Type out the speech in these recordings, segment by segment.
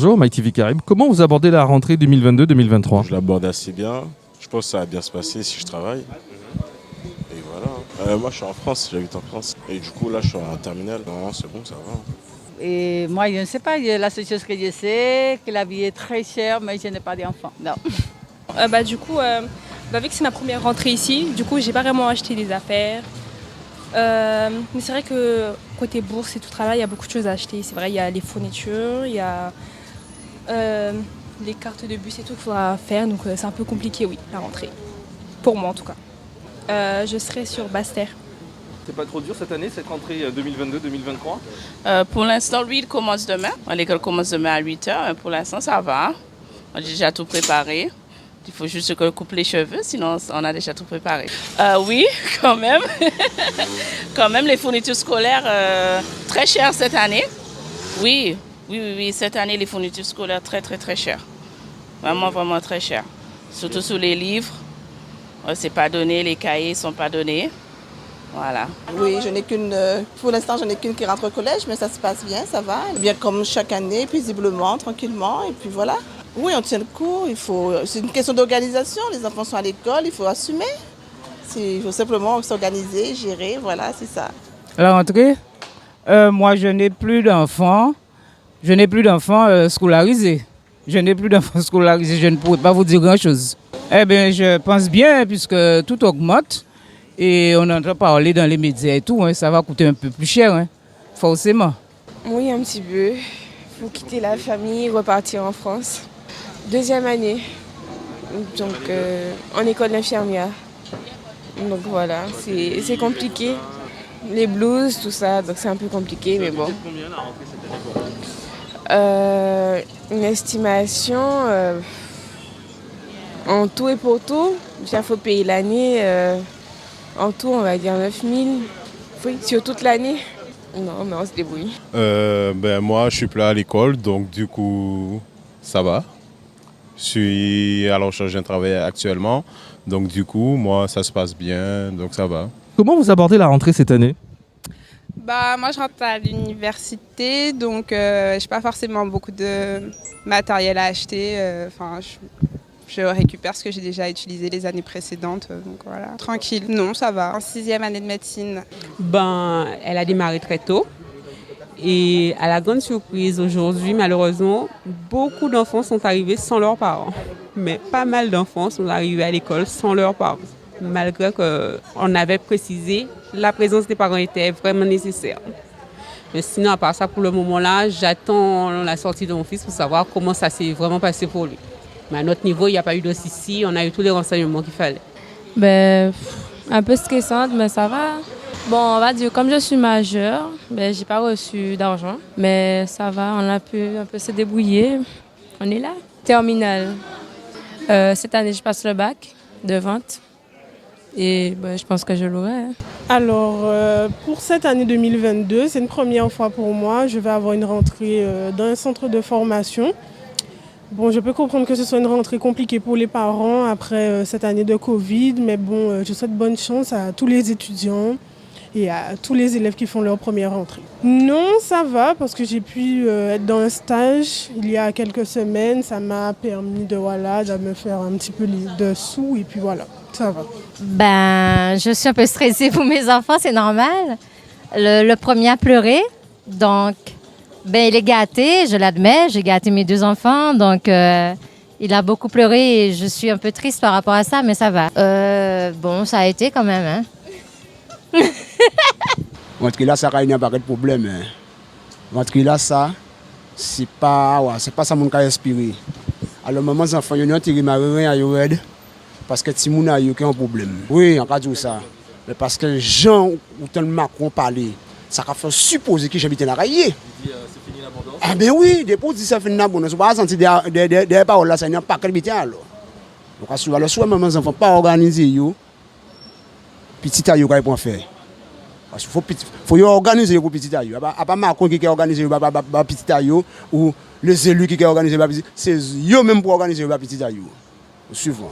Bonjour, Mike TV Caraïbes. Comment vous abordez la rentrée 2022-2023? Je l'aborde assez bien. Je pense que ça va bien se passer si je travaille. Et voilà. Moi, je suis en France, j'habite en France. Et du coup, là, je suis en terminale. Non, c'est bon, ça va. Et moi, je ne sais pas. La seule chose que je sais, que la vie est très chère, mais je n'ai pas d'enfant. Non. Vu que c'est ma première rentrée ici, du coup, j'ai pas vraiment acheté des affaires. Mais c'est vrai que côté bourse et tout travail, il y a beaucoup de choses à acheter. C'est vrai, il y a les fournitures, il y a les cartes de bus et tout qu'il faudra faire. Donc c'est un peu compliqué, oui, la rentrée. Pour moi, en tout cas. Je serai sur Basse-Terre. C'est pas trop dur cette année, cette rentrée 2022-2023? Pour l'instant, lui, il commence demain. L'école commence demain à 8h. Pour l'instant, ça va. On a déjà tout préparé. Il faut juste que coupe les cheveux, sinon on a déjà tout préparé. Oui, quand même. Quand même, les fournitures scolaires, très chères cette année. Oui, cette année, les fournitures scolaires, très chères. Vraiment très chères. Surtout sur les livres. C'est pas donné, les cahiers sont pas donnés. Voilà. Oui, pour l'instant, je n'ai qu'une qui rentre au collège, mais ça se passe bien, ça va. Bien comme chaque année, paisiblement, tranquillement, et puis voilà. Oui, on tient le coup, c'est une question d'organisation, les enfants sont à l'école, il faut assumer. Il faut simplement s'organiser, gérer, voilà, c'est ça. La rentrée, moi je n'ai plus d'enfants, scolarisés. Je ne pourrais pas vous dire grand-chose. Eh bien, je pense bien, puisque tout augmente. Et on entend parler dans les médias et tout, ça va coûter un peu plus cher, forcément. Oui, un petit peu. Il faut quitter la famille, repartir en France. Deuxième année, donc en école d'infirmière. Donc voilà, c'est compliqué. Les blues, tout ça, donc c'est un peu compliqué, mais bon. Combien la rentrée cette année pour vous? Une estimation, en tout et pour tout, il faut payer l'année. En tout, on va dire 9 000. Oui, sur toute l'année. Non, mais on se débrouille. Moi, je suis plus à l'école, donc du coup, ça va. Je suis à la recherche d'un travail actuellement, donc du coup, moi, ça se passe bien, donc ça va. Comment vous abordez la rentrée cette année? Moi, je rentre à l'université, donc je n'ai pas forcément beaucoup de matériel à acheter. Je récupère ce que j'ai déjà utilisé les années précédentes, donc voilà. Tranquille, non, ça va. En 6e année de médecine. Elle a démarré très tôt. Et à la grande surprise, aujourd'hui, malheureusement, beaucoup d'enfants sont arrivés sans leurs parents. Mais pas mal d'enfants sont arrivés à l'école sans leurs parents. Malgré qu'on avait précisé, la présence des parents était vraiment nécessaire. Mais sinon, à part ça, pour le moment-là, j'attends la sortie de mon fils pour savoir comment ça s'est vraiment passé pour lui. Mais à notre niveau, il n'y a pas eu de soucis, on a eu tous les renseignements qu'il fallait. Un peu stressante, mais ça va. Bon, on va dire, comme je suis majeure, j'ai pas reçu d'argent, mais ça va, on a pu un peu se débrouiller. On est là. Terminale. Cette année, je passe le bac de vente et je pense que je l'aurai. Alors, pour cette année 2022, c'est une première fois pour moi. Je vais avoir une rentrée dans un centre de formation. Bon, je peux comprendre que ce soit une rentrée compliquée pour les parents après cette année de Covid, mais bon, je souhaite bonne chance à tous les étudiants et à tous les élèves qui font leur première rentrée. Non, ça va parce que j'ai pu être dans un stage il y a quelques semaines. Ça m'a permis de me faire un petit peu de sous et puis voilà, ça va. Je suis un peu stressée pour mes enfants, c'est normal. Le premier a pleuré, donc il est gâté, je l'admets. J'ai gâté mes 2 enfants, donc il a beaucoup pleuré et je suis un peu triste par rapport à ça, mais ça va. Ça a été quand même, Rentrée là, ça n'y a pas de problème. Rentrée là, ça, c'est pas ça mon cas inspiré. Alors, maman, les enfants, ils ont tiré ma rien à eux parce que si moun a eu un problème. Oui, on va dire ça. Mais parce que les gens ou Macron parlait, ça a fait supposer que j'habitais dans la cahier. C'est fini l'abondance? Ah ben oui, depuis que c'est fini l'abondance, on va sentir des paroles là, ça n'y a pas de bien alors. Donc, alors, soit maman, les enfants, pas organiser, petit à yo pour faire. Parce qu'il faut organiser pour petit à yo. Pas Macron qui organise pour petit à yo ou les élus qui organisent pour petit. C'est eux même pour organiser pour petit à yo. Suivant.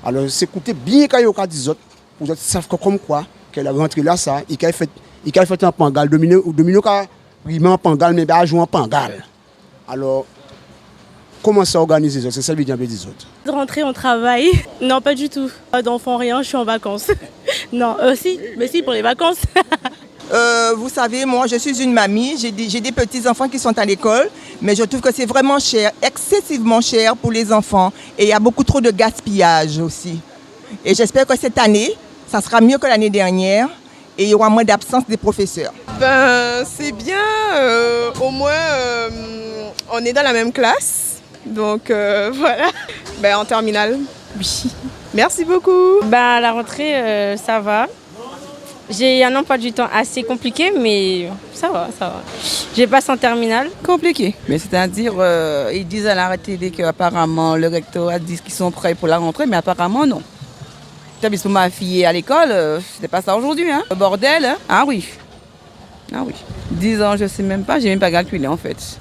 Alors c'est écoutez bien quand yo dit autres pour autres savent comme quoi que la rentrée là ça, il a fait un pangal domino ka rimen en pangal mais pas jouer en pangal. Alors commencer à organiser, c'est ça le bien des autres. De rentrer en travail? Non, pas du tout. Pas d'enfant, rien, je suis en vacances. Non, si, mais si, pour les vacances. Vous savez, moi je suis une mamie, j'ai des petits-enfants qui sont à l'école, mais je trouve que c'est vraiment cher, excessivement cher pour les enfants. Et il y a beaucoup trop de gaspillage aussi. Et j'espère que cette année, ça sera mieux que l'année dernière et il y aura moins d'absence des professeurs. C'est bien, au moins on est dans la même classe, donc voilà. En terminale. Oui. Merci beaucoup. À la rentrée, ça va. J'ai un emploi du temps assez compliqué, mais ça va. Je passe en terminale. Compliqué, mais c'est-à-dire, ils disent à la télé qu'apparemment le rectorat dit qu'ils sont prêts pour la rentrée, mais apparemment non. Pour ma fille à l'école, c'était pas ça aujourd'hui, hein. Le bordel, hein. Ah oui. 10 ans, je sais même pas, j'ai même pas calculé en fait.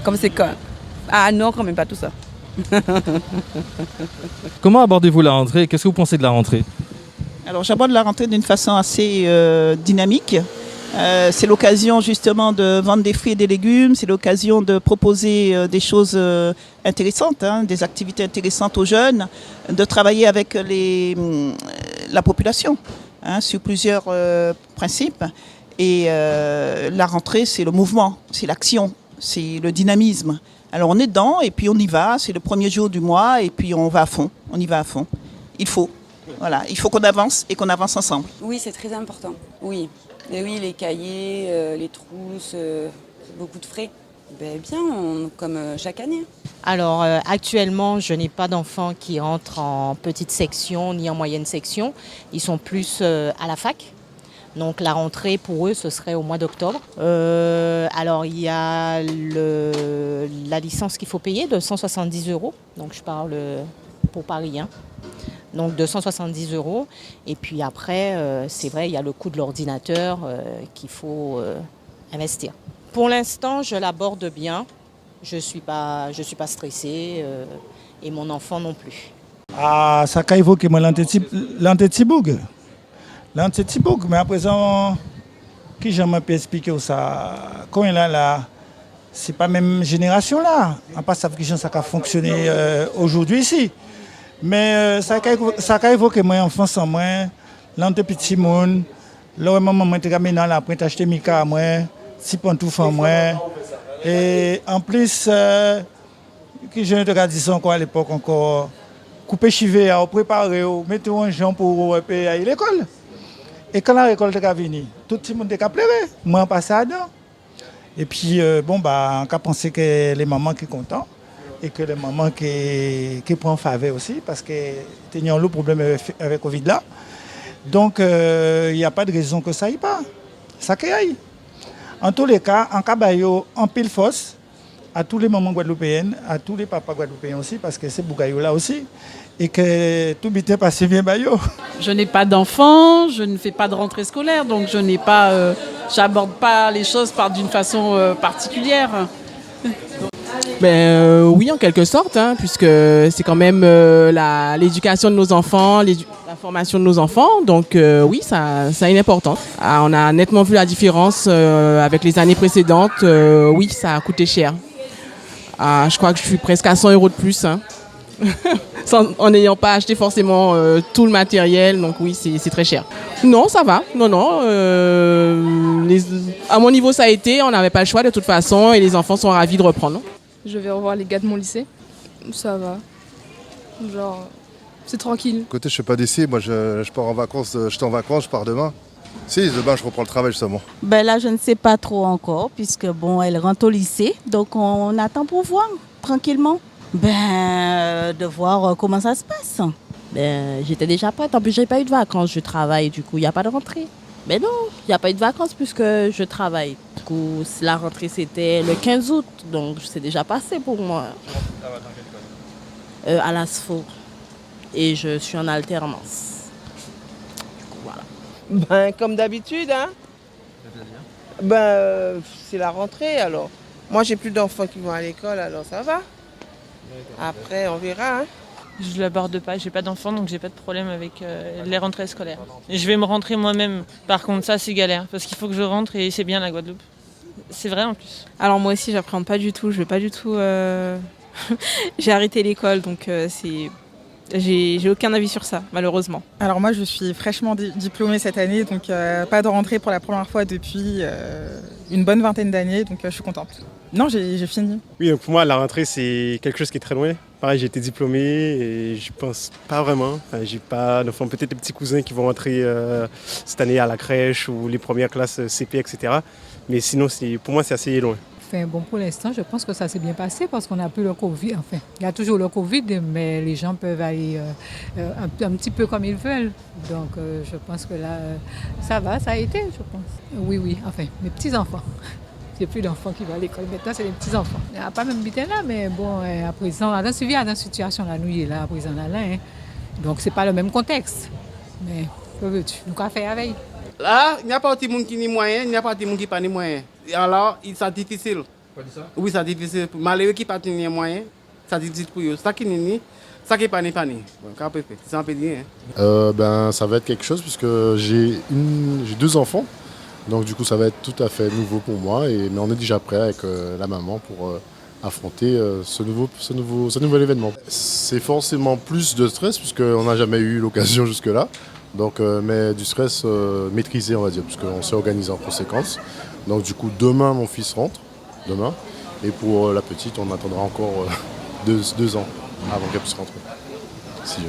Comme c'est quand. Ah non, quand même pas tout ça. Comment abordez-vous la rentrée? Qu'est-ce que vous pensez de la rentrée? Alors j'aborde la rentrée d'une façon assez dynamique. C'est l'occasion justement de vendre des fruits et des légumes, c'est l'occasion de proposer des choses intéressantes, des activités intéressantes aux jeunes, de travailler avec la population sur plusieurs principes. Et la rentrée, c'est le mouvement, c'est l'action, c'est le dynamisme. Alors on est dedans et puis on y va, c'est le premier jour du mois et puis on va à fond, on y va à fond. Il faut qu'on avance et qu'on avance ensemble. Oui, c'est très important, oui. Et oui, les cahiers, les trousses, beaucoup de frais. Comme chaque année. Alors actuellement, je n'ai pas d'enfants qui entrent en petite section ni en moyenne section. Ils sont plus à la fac. Donc la rentrée pour eux, ce serait au mois d'octobre. Alors il y a la licence qu'il faut payer de 170 €. Donc je parle pour Paris. Donc 270 €. Et puis après, c'est vrai, il y a le coût de l'ordinateur qu'il faut investir. Pour l'instant, je l'aborde bien. Je suis pas stressée et mon enfant non plus. Ah, ça a évoqué l'antetiboug. L'antetiboug, mais à présent, qui j'aimerais pu expliquer ça? Quand il est là, c'est pas la même génération là. On pas savoir que ça a fonctionné aujourd'hui ici. Mais ça a évoqué mon enfance en moi, l'ante petit monde, là où maman était ramenée là, après acheter Mika à moi, si pantoufles en moi. Et en plus, que j'ai une tradition encore à l'époque encore, couper chivé, à préparer, mettre un gens pour aller à l'école. Et quand la récolte est venue, tout le monde est pleuré, moi passé à dedans. Et puis on a pensé que les mamans qui sont contents. Et que les mamans qui prennent faveur aussi, parce que y a un problème avec le Covid là. Donc, il n'y a pas de raison que ça aille pas. Ça aille. En tous les cas, en Cabayo, en pile force, à tous les mamans guadeloupéennes, à tous les papas guadeloupéens aussi, parce que c'est Bougayo là aussi, et que tout bien passé bien bayo. Je n'ai pas d'enfants, je ne fais pas de rentrée scolaire, donc je n'ai pas, j'aborde pas les choses d'une façon particulière. Oui, en quelque sorte, puisque c'est quand même l'éducation de nos enfants, la formation de nos enfants. Donc oui, ça a une importance. On a nettement vu la différence avec les années précédentes. Oui, ça a coûté cher. Je crois que je suis presque à 100 € de plus, en n'ayant pas acheté forcément tout le matériel. Donc oui, c'est très cher. Non, ça va. Non. À mon niveau, ça a été. On n'avait pas le choix de toute façon et les enfants sont ravis de reprendre. Je vais revoir les gars de mon lycée. Ça va. Genre, c'est tranquille. Côté, je suis pas d'ici. Moi, je pars en vacances. J'étais en vacances, je pars demain. Si, demain, je reprends le travail justement. Là, je ne sais pas trop encore, puisque elle rentre au lycée. Donc, on attend pour voir, tranquillement. De voir comment ça se passe. J'étais déjà prête. En plus, j'ai pas eu de vacances. Je travaille, du coup, il n'y a pas de rentrée. Mais non, il n'y a pas eu de vacances puisque je travaille. Du coup, la rentrée, c'était le 15 août. Donc, c'est déjà passé pour moi. À l'ASFO. Et je suis en alternance. Du coup, voilà. Comme d'habitude, c'est la rentrée, alors. Moi, j'ai plus d'enfants qui vont à l'école, alors ça va. Après, on verra. Je ne l'aborde pas, j'ai pas d'enfants donc j'ai pas de problème avec les rentrées scolaires. Et je vais me rentrer moi-même. Par contre ça c'est galère parce qu'il faut que je rentre et c'est bien la Guadeloupe. C'est vrai en plus. Alors moi aussi j'appréhende pas du tout, je vais pas du tout J'ai arrêté l'école, donc j'ai aucun avis sur ça, malheureusement. Alors moi, je suis fraîchement diplômée cette année, donc pas de rentrée pour la première fois depuis une bonne vingtaine d'années, donc je suis contente. Non, j'ai fini. Oui, donc pour moi, la rentrée, c'est quelque chose qui est très loin. Pareil, j'ai été diplômé et je pense pas vraiment. Enfin, j'ai pas d'enfants, peut-être des petits cousins qui vont rentrer cette année à la crèche ou les premières classes CP, etc. Mais sinon, pour moi, c'est assez loin. Enfin, bon, pour l'instant, je pense que ça s'est bien passé parce qu'on n'a plus le Covid. Enfin, il y a toujours le Covid, mais les gens peuvent aller un petit peu comme ils veulent. Donc, je pense que là, ça va, ça a été, je pense. Oui, enfin, mes petits-enfants. Il n'y a plus d'enfants qui vont à l'école. Maintenant, c'est les petits-enfants. Il n'y a pas même habité là, mais bon, à présent, dans une situation là, nous y est là, à présent, là, hein. Donc, ce n'est pas le même contexte. Mais, que veux-tu? Nous, qu'à faire avec? Là, il n'y a pas de monde qui n'a moyen, il n'y a pas de monde qui n'a pas de moyens. Alors, c'est difficile. Oui, c'est difficile. Malheureux qui n'a pas de moyens, c'est difficile pour eux. Ça qui n'est ça qui n'est pas bon, c'est un peu bien. Ça va être quelque chose puisque j'ai 2 enfants. Donc du coup, ça va être tout à fait nouveau pour moi. Mais on est déjà prêt avec la maman pour affronter ce nouvel événement. C'est forcément plus de stress puisqu'on n'a jamais eu l'occasion jusque-là. Donc, mais du stress maîtrisé, on va dire, puisqu'on s'est organisé en conséquence. Donc du coup, demain, mon fils rentre, demain. Et pour la petite, on attendra encore 2 ans avant qu'elle puisse rentrer. Si,